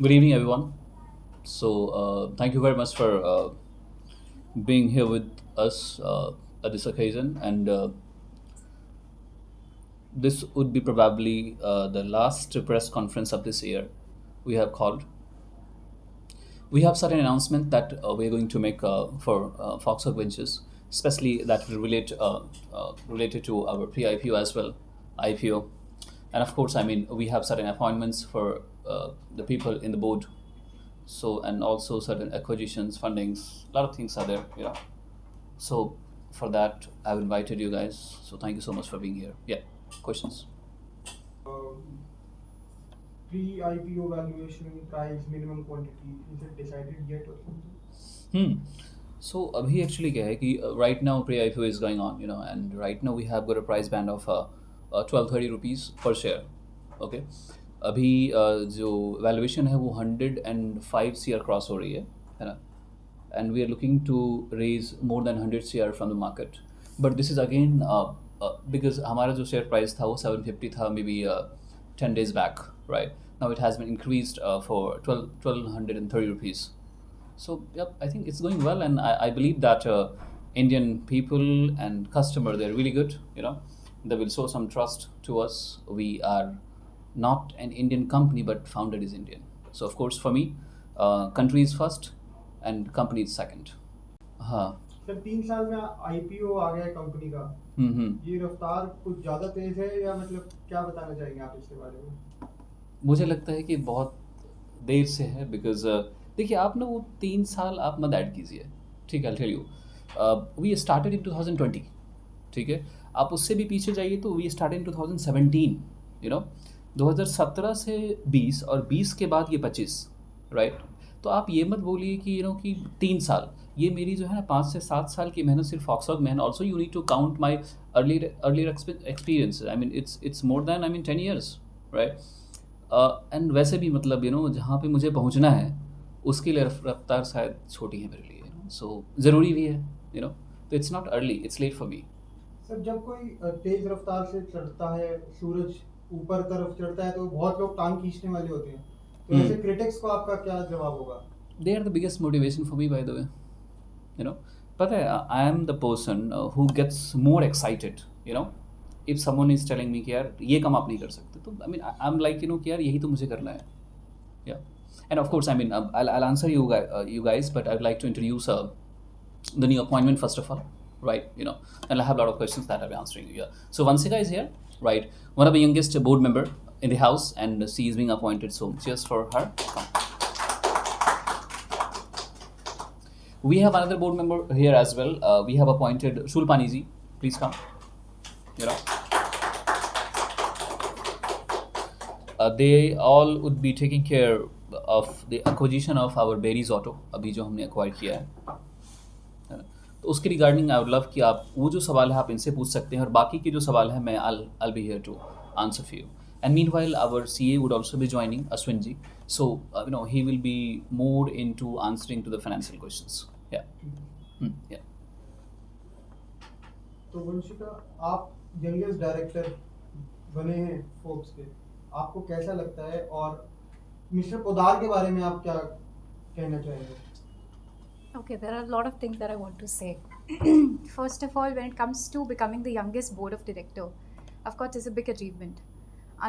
Good evening, everyone. Thank you very much for being here with us at this occasion. And this would be probably the last press conference of this year we have called. We have certain announcement that we're going to make for Foxhawk Ventures, especially that will related to our pre-IPO as well, IPO, and of course, I mean we have certain appointments for the people in the board. So and also certain acquisitions, fundings, a lot of things are there, you know. So for that, I've invited you guys. So thank you so much for being here. Yeah, questions. Um, Pre-IPO valuation, price, minimum quantity, is it decided yet or something? Hmm. So अभी actually क्या है कि right now pre-IPO is going on, you know, and right now we have got a price band of 1230 rupees per share. Okay. अभी जो valuation है वो 105 CR cross हो रही है ना, and we are looking to raise more than 100 CR from the market. But this is again because हमारा जो share price था वो 750 था maybe 10 days back, right? Now it has been increased for 1230 rupees. So yep, I think it's going well, and I believe that Indian people and customer, they're really good. You know, they will show some trust to us. We are not an Indian company, but founded is Indian. So of course, for me, country is first, and company is second. हाँ. Sir 3 साल में IPO आ गया है company का। ये रफ्तार कुछ ज्यादा तेज है या मतलब क्या बताना चाहेंगे आप इसके बारे में? मुझे लगता है कि बहुत देर से है बिकॉज देखिए आप ना वो 3 साल आप मत ऐड कीजिए, ठीक है, I tell you we started in 2020, ठीक है, आप उससे भी पीछे जाइए तो we started in 2017, you know, 2017 से 20 और 20 के बाद ये 25, राइट। तो आप ये मत बोलिए कि यू नो कि 3 साल, ये मेरी जो है ना 5 से 7 साल की मेहनत सिर्फ फॉक्सहॉग में है। Also you need to count my earlier experience, I mean it's more than I mean 10 years, right. And वैसे भी मतलब यू नो जहाँ पे मुझे पहुँचना है उसके लिए रफ्तार शायद छोटी है मेरे लिए, सो ज़रूरी भी है, यू नो, तो it's not early, it's late for me. Sir जब कोई तेज रफ्तार से चढ़ता है, सूरज ऊपर तरफ चढ़ता है तो बहुत लोग टांग खींचने वाले होते हैं, तो ऐसे क्रिटिक्स को आपका क्या जवाब होगा? They are the biggest motivation for me, by the way, you know. But I am the person who gets more excited, you know, if someone is telling me कि यार ये काम आप नहीं कर सकते, तो I mean I'm like, you know, कि यार यही तो मुझे करना है, yeah. And of course, I mean I'll answer you guys, but I'd like to introduce the new appointment first of all, right, you know, and I have a lot of questions that I'll be answering you. Yeah, so Vansika is here, right, one of the youngest board member in the house, and she is being appointed, so cheers for her. Come. We have another board member here as well. We have appointed Shulpani ji. Please come. You know, they all would be taking care of the acquisition of our Berries Auto, अभी जो हमने acquire किया है ना? तो उसके regarding I would love कि आप वो जो सवाल है आप इनसे पूछ सकते हैं, और बाकी के जो सवाल है मैं I'll be here to answer for you. And meanwhile, our CA would also be joining, Ashwin ji. So you know, he will be more into answering to the financial questions. Yeah. Yeah. तो वंशिका, आप youngest director बने हैं Forbes के, आपको कैसा लगता है और मिस्टर पोदार के बारे में आप क्या कहना चाहेंगे? Okay, there are a lot of things that I want to say. First of all, when it comes to becoming the youngest board of director, of course, it's a big achievement.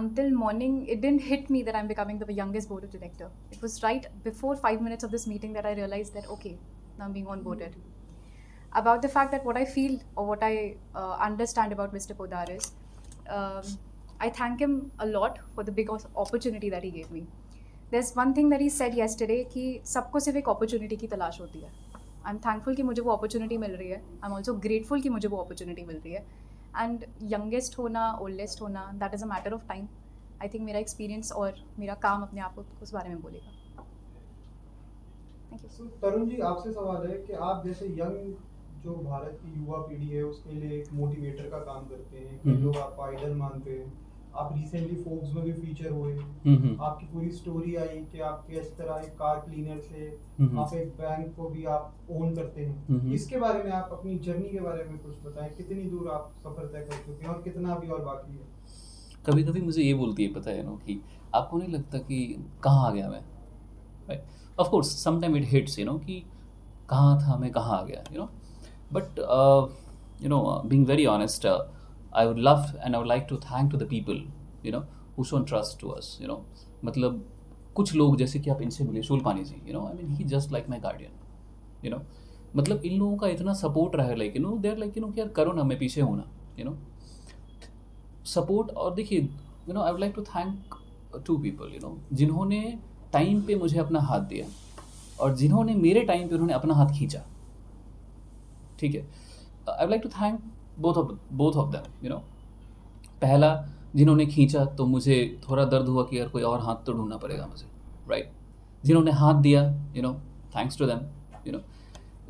Until morning, it didn't hit me that I'm becoming the youngest board of director. It was right before 5 minutes of this meeting that I realized that, okay, now I'm being onboarded. About the fact that what I feel or what I understand about Mr. Podar is, I thank him a lot for the big opportunity that he gave me. There's one thing that he said yesterday कि सबको सिर्फ एक opportunity की तलाश होती है. I'm thankful कि मुझे वो opportunity मिल रही है. I'm also grateful कि मुझे वो opportunity मिल रही है. And youngest होना, oldest होना, that is a matter of time. I think मेरा experience और मेरा काम अपने आप को उस बारे में बोलेगा. Thank you. So, Tarun ji, आपसे सवाल है कि आप जैसे यंग जो भारत की युवा पीढ़ी है उसके लिए एक मोटिवेटर का काम करते हैं, कई लोग आपको आइडल मानते हैं, आप रिसेंटली फोर्ब्स में भी फीचर हुए, हम्म आपकी पूरी स्टोरी आई कि आप किस तरह एक कार क्लीनर से हम्म आप एक बैंक को भी आप ओन करते हैं। हम्म इसके बारे में आप अपनी जर्नी के बारे में कुछ बताएं, कितनी दूर आप सफर तय कर चुके हैं और कितना अभी और बाकी है। कभी कभी मुझे ये बोलती है, पता है ना, कि आपको नहीं लगता कि कहाँ आ गया मैं, right? Of course sometime it hits, कि कहाँ था मैं, कहाँ आ गया, but being very honest, I would love and I would like to thank to the people, who shown trust to us, मतलब कुछ लोग जैसे कि आप इनसे मिले, Shoolpani ji, I mean he just like my guardian, you know मतलब इन लोगों का इतना सपोर्ट रहा है, लाइक दे आर लाइक कि यार करो ना, मैं पीछे हूँ ना, यू नो सपोर्ट। और देखिए, I would like to thank to people, जिन्होंने टाइम पे मुझे अपना हाथ दिया, और जिन्होंने मेरे टाइम पे उन्होंने अपना हाथ खींचा, ठीक है। I would like to thank both of them, पहला, जिन्होंने खींचा तो मुझे थोड़ा दर्द हुआ कि यार कोई और हाथ तो ढूंढना पड़ेगा मुझे, राइट? जिन्होंने हाथ दिया, thanks to them, you know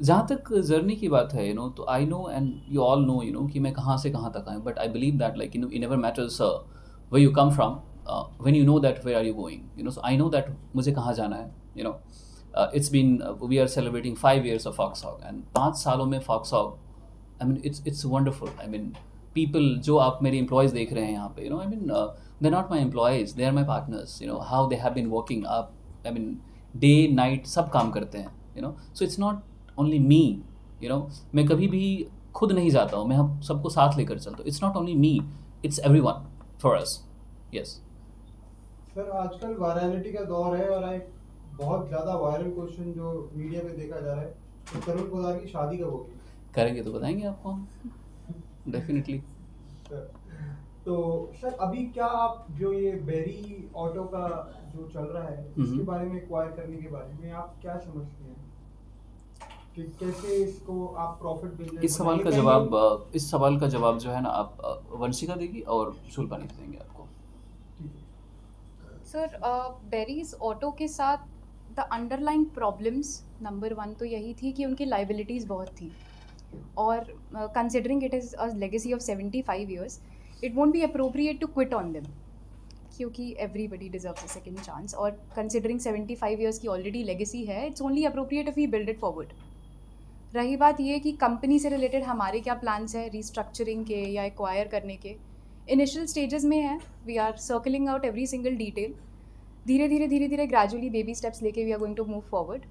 जहाँ तक जर्नी की बात है, तो I know and you all know, कि मैं कहाँ से कहाँ तक आया, but I believe that like it never matters way you come from, when you know that where are you going, so I know that मुझे कहाँ जाना है, it's been we are celebrating 5 years of Foxhog, and 5 सालों में Foxhog, I mean it's wonderful. I mean people जो आप मेरे employees देख रहे हैं यहाँ पे, I mean they not my employees, they are my partners, how they have been working, आप आई मीन डे नाइट सब काम करते हैं, so it's not only me, मैं कभी भी खुद नहीं जाता हूँ, मैं हम सबको साथ लेकर चलता हूँ, it's not only me, it's every one for us, yes. Sir आजकल वायरलिटी का दौर है और एक बहुत ज़्यादा वायरल क्वेश्चन जो मीडिया पे देखा जा रहा है, तो तरुण पोदार की शादी कब होगी? करेंगे तो बताएंगे आपको हम, डेफिनेटली। सर, तो सर अभी क्या आप जो ये बेरी ऑटो का जो चल रहा है इसके बारे में एक्वायर करने के बारे में आप क्या समझते हैं कि कैसे इसको आप प्रॉफिट बिजनेस इस सवाल का जवाब इस सवाल का जवाब जो है ना, आप वंशिका देगी और शूलपानी देंगे आपको। सर बेरीज ऑटो के साथ the underlying problems, number one तो यही थी कि उनकी लाइबिलिटीज़ बहुत थी, और considering it is a legacy of 75 years, it won't be appropriate to quit on them, क्योंकि everybody deserves a second chance, और कंसिडरिंग 75 years की ऑलरेडी लेगेसी है, it's only appropriate if we build it forward. रही बात ये कि company से related हमारे क्या प्लान्स हैं रीस्ट्रक्चरिंग के या एक्वायर करने के, इनिशियल स्टेजेस में है, we are circling out every single detail, धीरे धीरे ग्रेजुअली बेबी स्टेप्स लेके we are going to move forward.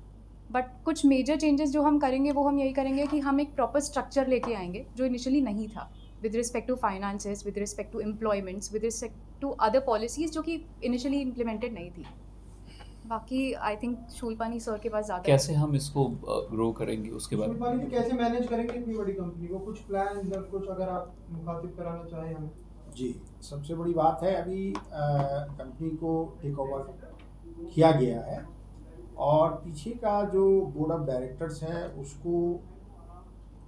But कुछ मेजर चेंजेस जो हम करेंगे वो हम यही करेंगे कि हम एक प्रॉपर स्ट्रक्चर लेके आएंगे जो इनिशियली नहीं था, with respect to finances, with respect to employments, with respect to other policies जो कि इनिशियली इम्प्लीमेंटेड नहीं थी। बाकी आई थिंक शूलपानी सर के पास ज़्यादा कैसे हम इसको ग्रो करेंगे उसके बारे में। शूलपानी जी कैसे मैनेज करेंगे इतनी बड़ी कंपनी को, कुछ प्लान या कुछ अगर आप मुखातिब कराना चाहें हमें। जी, सबसे बड़ी बात है अभी कंपनी को टेक ओवर किया गया है, और पीछे का जो बोर्ड ऑफ डायरेक्टर्स है उसको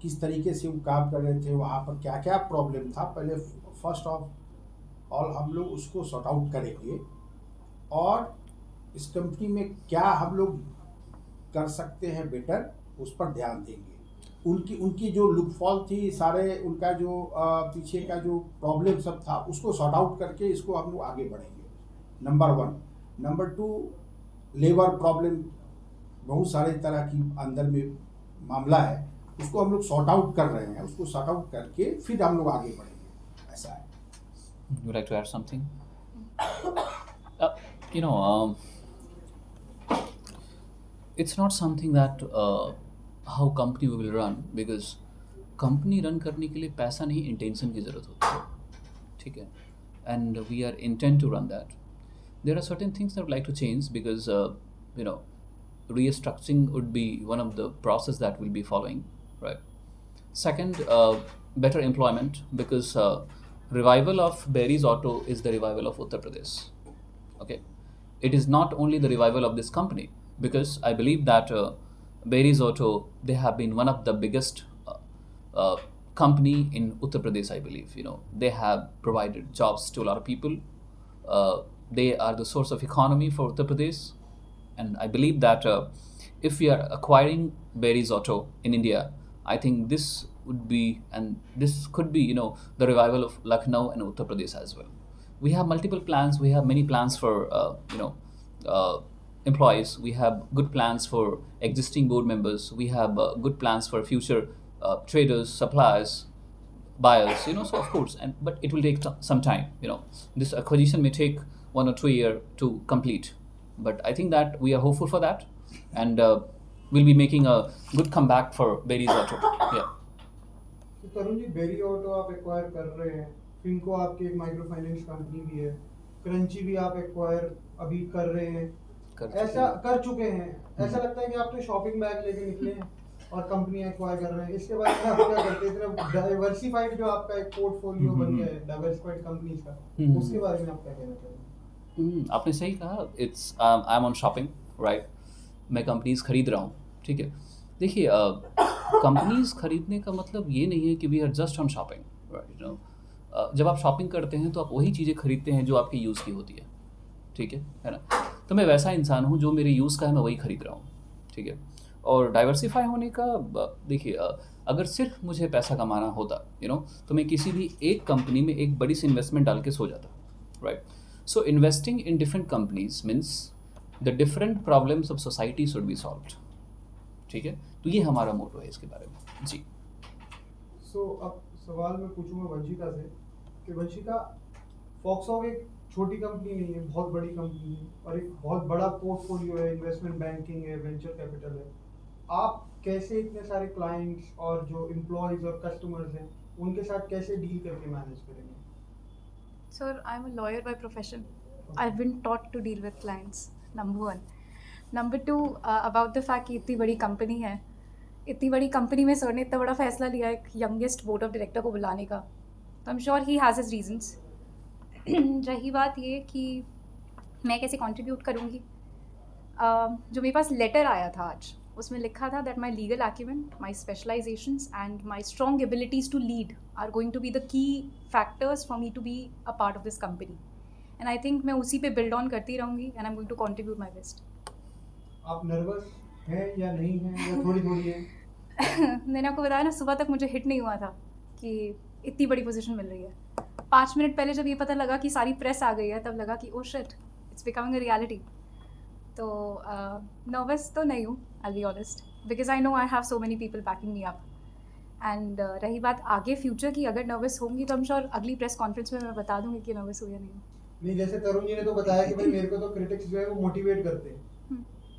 किस तरीके से वो काम कर रहे थे, वहाँ पर क्या क्या प्रॉब्लम था, पहले फर्स्ट ऑफ ऑल हम लोग उसको सॉर्ट आउट करेंगे, और इस कंपनी में क्या हम लोग कर सकते हैं बेटर, उस पर ध्यान देंगे। उनकी जो लुकफॉल थी, सारे उनका जो पीछे का जो प्रॉब्लम सब था उसको सॉर्ट आउट करके इसको हम लोग आगे बढ़ेंगे, number one. Number two, labour problem बहुत सारे तरह की अंदर में मामला है, उसको हम लोग सॉर्ट आउट कर रहे हैं, उसको सॉर्ट आउट करके फिर हम लोग आगे बढ़ेंगे, ऐसा है। Would you like to add something? It's not something that how company we will run, because company run करने के लिए पैसा नहीं, इंटेंशन की ज़रूरत होती है, ठीक है, and we are intent to run that. There are certain things that like to change, because you know restructuring would be one of the process that we'll be following, right? Second, better employment, because revival of Berry's Auto is the revival of Uttar Pradesh. Okay, it is not only the revival of this company, because I believe that Berry's Auto, they have been one of the biggest uh, company in Uttar Pradesh. I believe they have provided jobs to a lot of people. They are the source of economy for Uttar Pradesh, and I believe that if we are acquiring Berry's Auto in India, I think this would be, and this could be, the revival of Lucknow and Uttar Pradesh as well. we have multiple plans. We have many plans for employees. We have good plans for existing board members. We have good plans for future traders, suppliers, buyers. So of course, but it will take some time. This acquisition may take 1 or 2 years to complete, but I think that we are hopeful for that, and we'll be making a good comeback for Berry's Auto. Yeah. तो Tarun ji, berry auto आप acquire कर रहे हैं, फिनको आपकी एक micro finance company भी है, crunchy भी आप एक्वायर अभी कर रहे हैं, ऐसा कर चुके हैं, ऐसा लगता है कि आप तो शॉपिंग बैग लेके निकले हैं और कंपनी एक्वायर कर रहे हैं। इसके बारे में आप क्या करते हैं? इतना डाइवर्सिफाइड जो आपका एक पोर्टफोलियो बन गया है डाइवर्सिफाइड कंपनीज का, उसके बारे में आप क्या कहना चाहेंगे? आपने सही कहा, it's I am on shopping, right. मैं कंपनीज खरीद रहा हूँ, ठीक है। देखिए, कंपनीज खरीदने का मतलब ये नहीं है कि we are just on shopping, right. जब आप शॉपिंग करते हैं तो आप वही चीज़ें खरीदते हैं जो आपके यूज़ की होती है, ठीक है ना। तो मैं वैसा इंसान हूँ, जो मेरे यूज़ का है मैं वही खरीद रहा हूँ, ठीक है। और डाइवर्सिफाई होने का देखिए, अगर सिर्फ मुझे पैसा कमाना होता तो मैं किसी भी एक कंपनी में एक बड़ी सी इन्वेस्टमेंट डाल के सो जाता, right. So investing in different companies means the different problems of society should be solved, ठीक है। तो ये हमारा मोटो है इसके बारे में जी। सो अब सवाल मैं पूछूंगा वंशिका से कि वंशिका, फॉक्सहॉग एक छोटी कंपनी नहीं है, बहुत बड़ी कंपनी है और एक बहुत बड़ा पोर्टफोलियो है, इन्वेस्टमेंट बैंकिंग है, वेंचर कैपिटल है। आप कैसे इतने सारे क्लाइंट्स और जो एम्प्लॉयज और कस्टमर्स हैं उनके साथ कैसे डील करके मैनेज करेंगे? Sir, I'm a lawyer by profession. I've been taught to deal with clients, number one. Number two, about the fact कि इतनी बड़ी कंपनी है, इतनी बड़ी कंपनी में सर ने इतना बड़ा फैसला लिया एक यंगेस्ट बोर्ड ऑफ डायरेक्टर को बुलाने का, तो I am sure he has his reasons. रही बात ये कि मैं कैसे कंट्रीब्यूट करूँगी, जो मेरे पास लेटर आया था आज, उसमें लिखा था that my legal acumen, my specializations and my strong abilities to lead are going to be the key factors for me to be a part of this company, and I think मैं उसी पे build on करती रहूँगी and I am going to contribute my best. आप nervous हैं या नहीं हैं या थोड़ी थोड़ी है? मैंने आपको बताया ना, सुबह तक मुझे हिट नहीं हुआ था कि इतनी बड़ी पोजीशन मिल रही है। 5 मिनट पहले जब ये पता लगा कि सारी प्रेस आ गई है, तब लगा कि oh shit, it's becoming a reality. तो नर्वस तो नहीं हूँ, I be honest, because I know I have so many people backing me up. And रही बात आगे फ्यूचर की, अगर नर्वस होंगी तो हम श्योर अगली प्रेस कॉन्फ्रेंस में मैं बता दूंगी कि नर्वस हुई या नहीं। नहीं, जैसे तरुण जी ने तो बताया कि भाई मेरे को तो क्रिटिक्स जो है वो मोटिवेट करते हैं,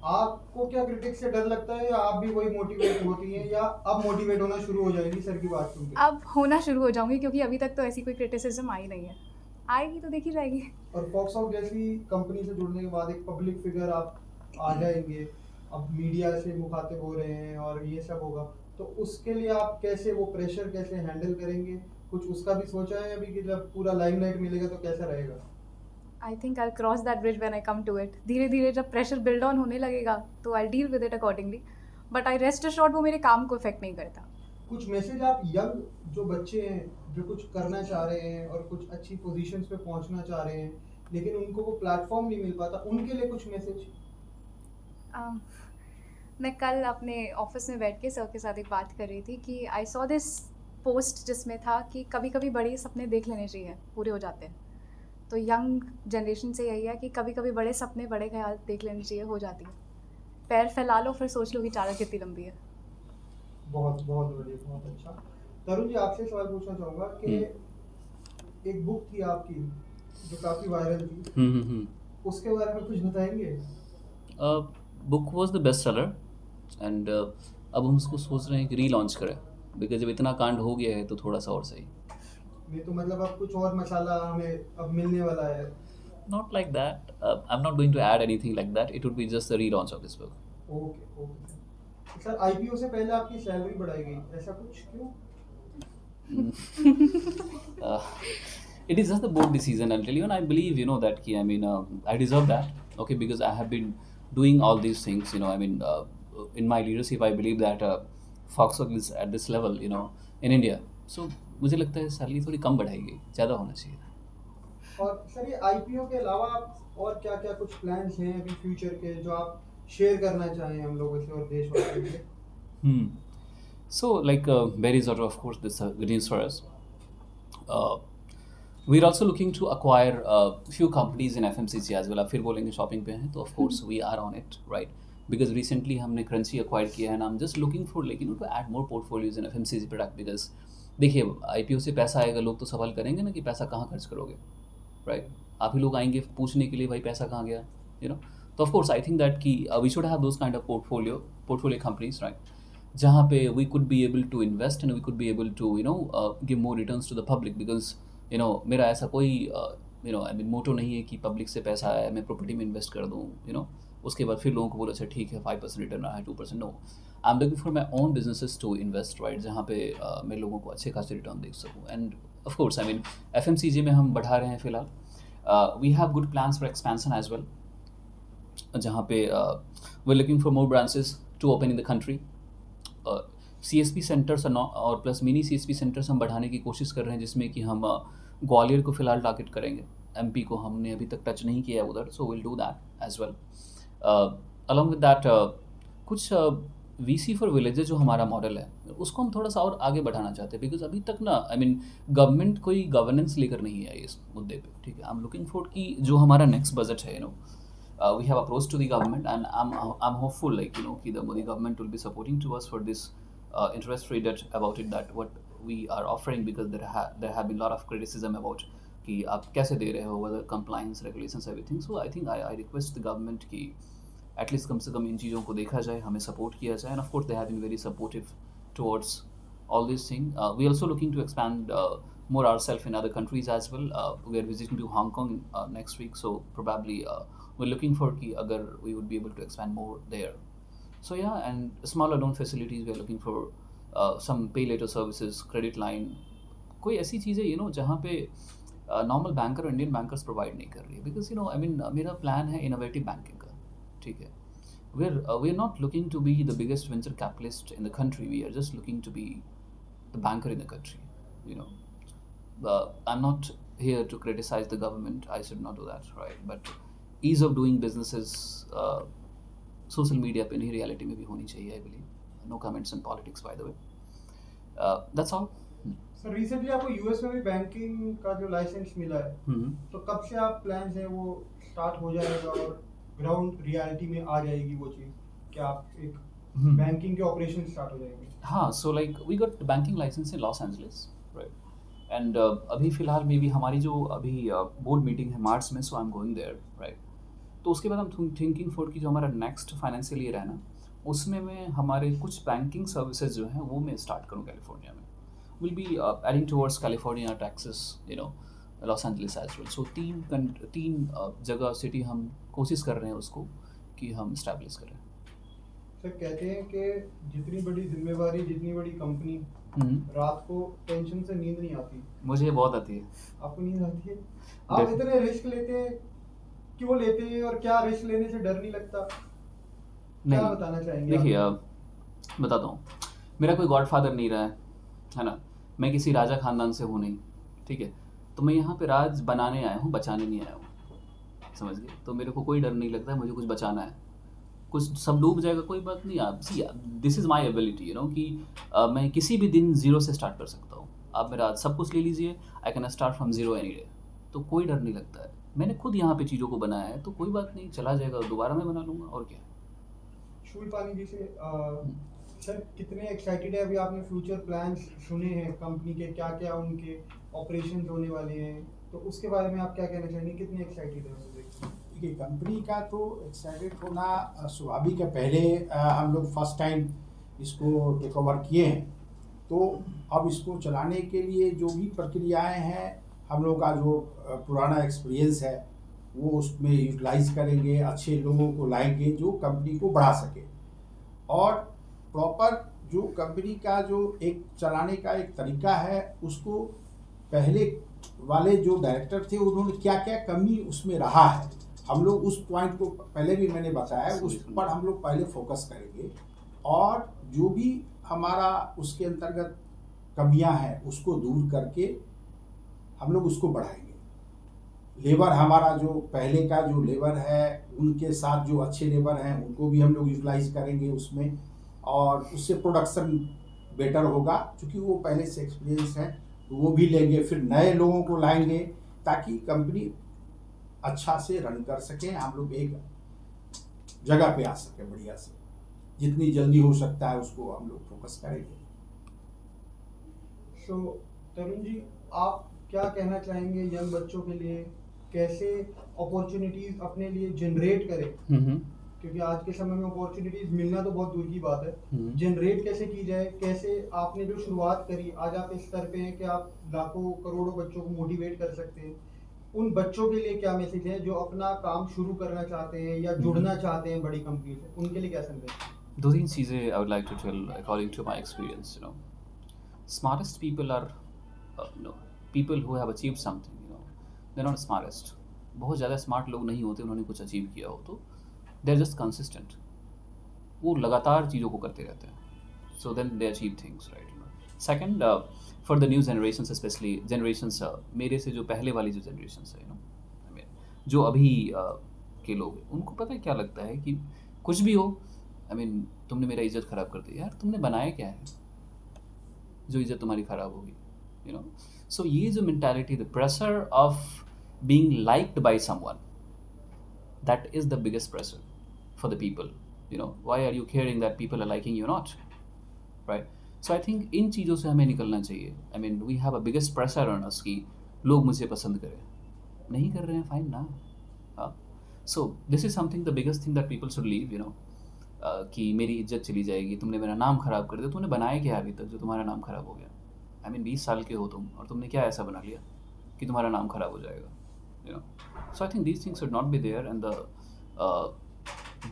आपको क्या क्रिटिक्स से डर लगता है या आप भी वही मोटिवेट होती हैं या अब मोटिवेट होना शुरू हो जाएंगी सर की बात सुन के? अब होना शुरू हो जाऊंगी, क्योंकि अभी तक तो ऐसी कोई क्रिटिसिज्म आई नहीं है, आएगी तो देखी जाएगी। और फॉक्सहॉग जैसी कंपनी से जुड़ने के बाद एक पब्लिक फिगर आप आ जाएंगे, अब मीडिया से मुखातिब हो रहे हैं और ये सब होगा, तो उसके लिए आप कैसे वो प्रेशर कैसे हैंडल करेंगे? कुछ उसका भी सोचा है अभी कि जब पूरा लाइमलाइट मिलेगा तो कैसा रहेगा? I think I cross that bridge when I come to it. धीरे धीरे जब प्रेशर बिल्ड ऑन होने लगेगा तो I deal with it accordingly, but I rest assured वो मेरे काम को इफेक्ट नहीं करता। कुछ मैसेज आप यंग जो बच्चे हैं जो कुछ करना चाह रहे हैं और कुछ अच्छी पोजीशंस पे पहुंचना चाह रहे हैं लेकिन उनको वो प्लेटफॉर्म नहीं मिल पाता, उनके लिए कुछ मैसेज? मैं कल अपने ऑफिस में बैठ के सर के साथ एक बात कर रही थी कि आई सॉ दिस पोस्ट जिसमें था कि कभी कभी बड़े सपने देख लेने चाहिए, पूरे हो जाते हैं। तो यंग जनरेशन से यही है कि कभी कभी बड़े सपने, बड़े ख्याल देख लेने चाहिए, हो जाती है। पैर फैला लो, फिर सोच लो कि चादर कितनी लंबी है। बहुत बहुत बढ़िया, बहुत अच्छा। तरुण जी, आपसे सवाल पूछना चाहूँगा कि एक बुक थी आपकी जो काफ़ी वायरल थी, उसके बारे में कुछ बताएंगे? Book was the best seller and अब हम उसको सोच रहे हैं कि रीलॉन्च करें, बिकॉज जब इतना कांड हो गया है तो थोड़ा सा और सही। नहीं तो मतलब अब कुछ और मसाला हमें अब मिलने वाला है? Not like that. I'm not going to add anything like that. It would be just the relaunch of this book. Okay okay. Sir, IPO से पहले आपकी सैलरी बढ़ाई गई, ऐसा कुछ क्यों? Uh, it is just the board decision, I'll tell you, and I believe that I deserve that. Okay, because I have been doing all these things. In my leadership, I believe that Foxhawk is at this level. In India. So मुझे लगता है salary थोड़ी कम बढ़ाई गई, ज़्यादा होना चाहिए था। और सर, ये आईपीओ के अलावा आप और क्या क्या कुछ प्लान्स हैं अभी फ्यूचर के जो आप शेयर करना चाहें हम लोगों से और देशवासियों से? So, like Berry's Auto, of course, this good news for us. we're also looking to acquire a few companies in FMCG as well. आप फिर बोलेंगे शॉपिंग पे हैं तो of course we are on it, right? Because recently हमने Crunchy acquire किया है and I'm just looking for like to add more portfolios in FMCG product because देखिए IPO से पैसा आएगा, लोग तो सवाल करेंगे ना कि पैसा कहाँ खर्च करोगे, राइट? आप ही लोग आएंगे पूछने के लिए भाई पैसा कहाँ गया, तो of course I think that कि we should have those kind of portfolio companies, right? जहाँ पे we could be able to invest and we could be able to give more returns to the public because मेरा ऐसा कोई I mean मोटो नहीं है कि public से पैसा आया मैं प्रॉपर्टी में इन्वेस्ट कर दूँ, उसके बाद फिर लोगों को बोला अच्छा ठीक है 5% रिटर्न आया है 2%, no, I am looking for my own businesses to invest, right? जहाँ पे मैं लोगों को अच्छे खासे रिटर्न दे सकूँ and of course I mean FMCG में हम बढ़ा रहे हैं फिलहाल, we have good plans for expansion as well, जहाँ पे we looking for more branches to open in the country, CSP centres और प्लस मिनी CSP सेंटर्स हम बढ़ाने की कोशिश कर रहे हैं जिसमें कि हम ग्वालियर को फ़िलहाल टारगेट करेंगे, MP को हमने अभी तक टच नहीं किया है उधर, so will do that as well. Along with that कुछ VC फॉर विलेजेस जो हमारा मॉडल है उसको हम थोड़ा सा और आगे बढ़ाना चाहते हैं बिकॉज अभी तक ना आई मीन गवर्नमेंट कोई गवर्नेंस लेकर नहीं है इस मुद्दे पे, ठीक है? आई एम लुकिंग फॉर कि जो हमारा नेक्स्ट बजट है we have approached to the government and I'm hopeful like कि the Modi government will be supporting to us for this interest free debt about it that what we are offering because there have been a lot of criticism about कि आप कैसे दे रहे हो, whether compliance regulations everything, so I think I request the government कि at least कम से कम इन चीज़ों को देखा जाए, हमें सपोर्ट किया जाए and of course they have been very supportive towards all these things. We also looking to expand more ourselves in other countries as well. We are visiting to Hong Kong next week, so probably we're looking for कि अगर we would be able to expand more there. So yeah, and smaller loan facilities we are looking for some pay later services, credit line, कोई ऐसी चीज़ें जहाँ पे normal banker और Indian bankers provide नहीं कर रही है बिकॉज आई मीन मेरा प्लान है इनोवेटिव बैंकिंग का, ठीक है? We are not looking to be the biggest venture capitalist in the country. We are just looking to be the banker in the country. I'm not here to criticize the government. I should not do that, right? But ease of doing business is social media पे नहीं, reality में भी होनी चाहिए, I believe. No comments on politics, by the way. That's all. Sir recently आपको US में भी banking का जो लाइसेंस मिला है, तो कब से आप प्लान्स हैं वो स्टार्ट हो जाएगा और ग्राउंड रियलिटी में आ जाएगी वो चीज़, क्या आप एक बैंकिंग के ऑपरेशन स्टार्ट हो जाएंगे? हाँ, so like we got banking licence in Los Angeles, right? And अभी फ़िलहाल में भी हमारी जो अभी बोर्ड मीटिंग है मार्च में, so I am going there, right? तो उसके बाद हम थिंकिंग फॉर कि जो हमारा नेक्स्ट फाइनेंशियल ईयर है ना उसमें मैं हमारे कुछ बैंकिंग सर्विसेज जो हैं वो मैं स्टार्ट करूँ कैलिफोर्निया में, will be heading towards California, Texas, Los Angeles as well. So तीन जगह सिटी हम कोशिश कर रहे हैं उसको कि हम इस्टेब्लिश करें। सर कहते हैं कि जितनी बड़ी जिम्मेवारी, जितनी बड़ी कंपनी, रात को टेंशन से नींद नहीं आती। मुझे बहुत आती है। आपको नींद आती है? आप इतने रिस्क लेते हैं, क्यों लेते हैं और क्या रिस्क लेने से डर नहीं लगता? क्या बताना चाहेंगे? देखिए बताता हूँ, मेरा कोई गॉडफादर नहीं रहा है ना, मैं किसी राजा खानदान से हूँ नहीं, ठीक है? तो मैं यहाँ पे राज बनाने आया हूँ, बचाने नहीं आया हूँ, समझ गए? तो मेरे को कोई डर नहीं लगता है, मुझे कुछ बचाना है, कुछ सब डूब जाएगा कोई बात नहीं। आप see this is my ability कि मैं किसी भी दिन ज़ीरो से स्टार्ट कर सकता हूँ। आप मेरा आज सब कुछ ले लीजिए, I can start from zero any day, तो कोई डर नहीं लगता है। मैंने खुद यहाँ पे चीज़ों को बनाया है, तो कोई बात नहीं, चला जाएगा, दोबारा मैं बना लूँगा, और क्या। शूलपानी जी से सर कितने एक्साइटेड है? अभी आपने फ्यूचर प्लान्स सुने हैं कंपनी के, क्या क्या उनके ऑपरेशन होने वाले हैं, तो उसके बारे में आप क्या कहना चाहेंगे? कितने एक्साइटेड हैं? देखिए कंपनी का तो एक्साइटेड होना स्वाभाविक है। पहले हम लोग फर्स्ट टाइम इसको टेक ओवर किए हैं, तो अब इसको चलाने के लिए जो भी प्रक्रियाएं हैं, हम लोग का जो पुराना एक्सपीरियंस है वो उसमें यूटिलाइज करेंगे, अच्छे लोगों को लाएंगे जो कंपनी को बढ़ा सके, और प्रॉपर जो कंपनी का जो एक चलाने का एक तरीका है उसको पहले वाले जो डायरेक्टर थे उन्होंने क्या क्या कमी उसमें रहा है, हम लोग उस पॉइंट को पहले भी मैंने बताया, उस पर हम लोग पहले फोकस करेंगे, और जो भी हमारा उसके अंतर्गत कमियां हैं उसको दूर करके हम लोग उसको बढ़ाएंगे। लेबर हमारा जो पहले का जो लेबर है उनके साथ जो अच्छे लेबर हैं उनको भी हम लोग यूटिलाइज करेंगे उसमें, और उससे प्रोडक्शन बेटर होगा क्योंकि वो पहले से एक्सपीरियंस है तो वो भी लेंगे, फिर नए लोगों को लाएंगे ताकि कंपनी अच्छा से रन कर सकें, हम लोग एक जगह पे आ सके बढ़िया से। जितनी जल्दी हो सकता है उसको हम लोग फोकस करेंगे। सो तरुण जी, आप क्या कहना चाहेंगे यंग बच्चों के लिए, कैसे अपॉर्चुनिटीज अपने लिए जनरेट करें? हम्म क्योंकि आज के समय में अपॉर्चुनिटीज मिलना तो बहुत दूर की बात है, हम्म। जनरेट कैसे की जाए? कैसे आपने जो शुरुआत करी, आज आप इस स्तर पे हैं कि आप लाखों करोड़ों बच्चों को मोटिवेट कर सकते हैं। उन बच्चों के लिए क्या मैसेज है जो अपना काम शुरू करना चाहते हैं या जुड़ना चाहते हैं बड़ी कंपनी से, उनके लिए क्या संदेश है? दो तीन चीज़ें I would like to tell according to my experience. Smartest people are people who have achieved something. They're not smartest. बहुत ज़्यादा स्मार्ट लोग नहीं होते उन्होंने कुछ अचीव किया हो तो दे आर जस्ट कंसिस्टेंट, वो लगातार चीज़ों को करते रहते हैं, so then they achieve things, right. Second, for the new generation specially generations मेरे से जो पहले वाली जो जनरेशन है आई मीन जो अभी के लोग हैं, उनको पता है क्या लगता है कि कुछ भी हो, आई मीन तुमने मेरा इज्जत ख़राब कर दी, यार तुमने बनाया क्या है जो इज्जत तुम्हारी ख़राब होगी। सो ये जो mentality, the pressure of being liked by someone, that is the biggest pressure for the people. Why are you caring that people are liking you or not, right? So I think इन चीज़ों से हमें निकलना चाहिए। I mean we have a biggest pressure on us कि लोग मुझे पसंद करें, नहीं कर रहे हैं फाइन ना, हाँ। So this is something the biggest thing that people should leave, कि मेरी इज्जत चली जाएगी, तुमने मेरा नाम ख़राब कर दिया। तुमने बनाया क्या अभी तक जो तुम्हारा नाम ख़राब हो गया? I mean 20 साल के हो तुम और तुमने क्या ऐसा बना लिया कि तुम्हारा नाम ख़राब हो जाएगा? So I think these things should not be there, and the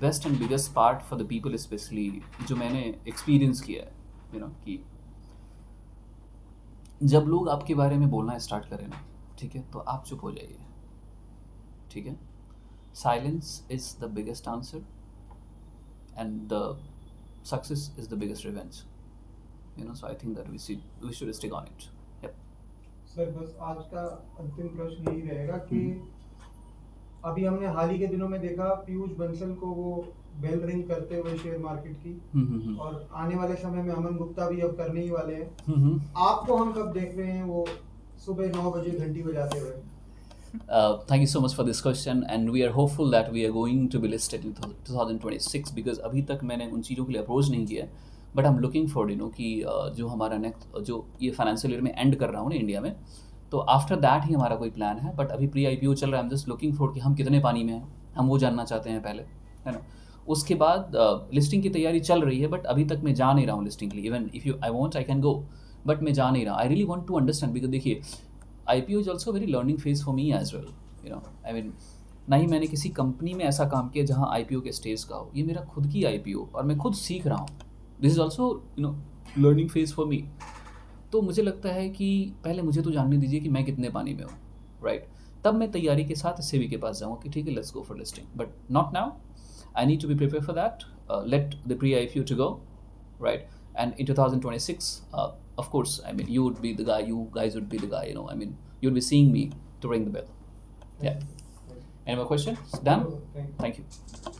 best and biggest part for the people especially जो मैंने एक्सपीरियंस किया है, कि जब लोग आपके बारे में बोलना स्टार्ट करें ना, ठीक है, तो आप चुप हो जाइए, ठीक है। Silence is the biggest answer and the success is the biggest revenge, so I think that we should stick on it. Yep. Sir बस आज का अंतिम प्रश्न यही रहेगा कि अभी हमने हाल ही के दिनों में देखा पीयूष बंसल को वो बेल रिंग करते हुए शेयर मार्केट की, और आने वाले समय में अमन गुप्ता भी अब करने ही वाले हैं। आपको हम कब देख रहे हैं वो सुबह 9 बजे घंटी बजाते हुए? Thank you so much for this question, and we are hopeful that we are going to be listed in 2026 because अभी तक मैंने उन चीज़ों के लिए अप्रोच नहीं किया, but I am looking for कि जो हमारा नेक्स्ट जो ये फाइनेंशियल ईयर में एंड कर रहा हूँ ना इंडिया में, तो आफ्टर दैट ही हमारा कोई प्लान है। बट अभी प्री IPO चल रहा है, I am just looking for कि हम कितने पानी में हैं, हम वो जानना चाहते हैं पहले, है ना। उसके बाद लिस्टिंग की तैयारी चल रही है, बट अभी तक मैं जा नहीं रहा हूँ लिस्टिंग के लिए। Even if you I want I can go, but मैं जा नहीं रहा। I really want to understand because देखिए IPO is also very learning phase for me as well, I mean ना ही मैंने किसी कंपनी में ऐसा काम किया जहाँ IPO के स्टेज का हो, ये मेरा खुद की IPO और मैं खुद सीख रहा हूँ। This is also learning phase for मी। तो मुझे लगता है कि पहले मुझे तो जानने दीजिए कि मैं कितने पानी में हूँ, राइट। तब मैं तैयारी के साथ सेबी के पास जाऊँगा कि ठीक है let's go for listing, but not now. I need to be prepare for that, let the pre IPO to go, right. And in 2026, of course, I mean, you would be the guy, you guys would be the guy, I mean, you'd be seeing me to ring the bell. Yeah. Any more questions? Done? Thank you. Thank you.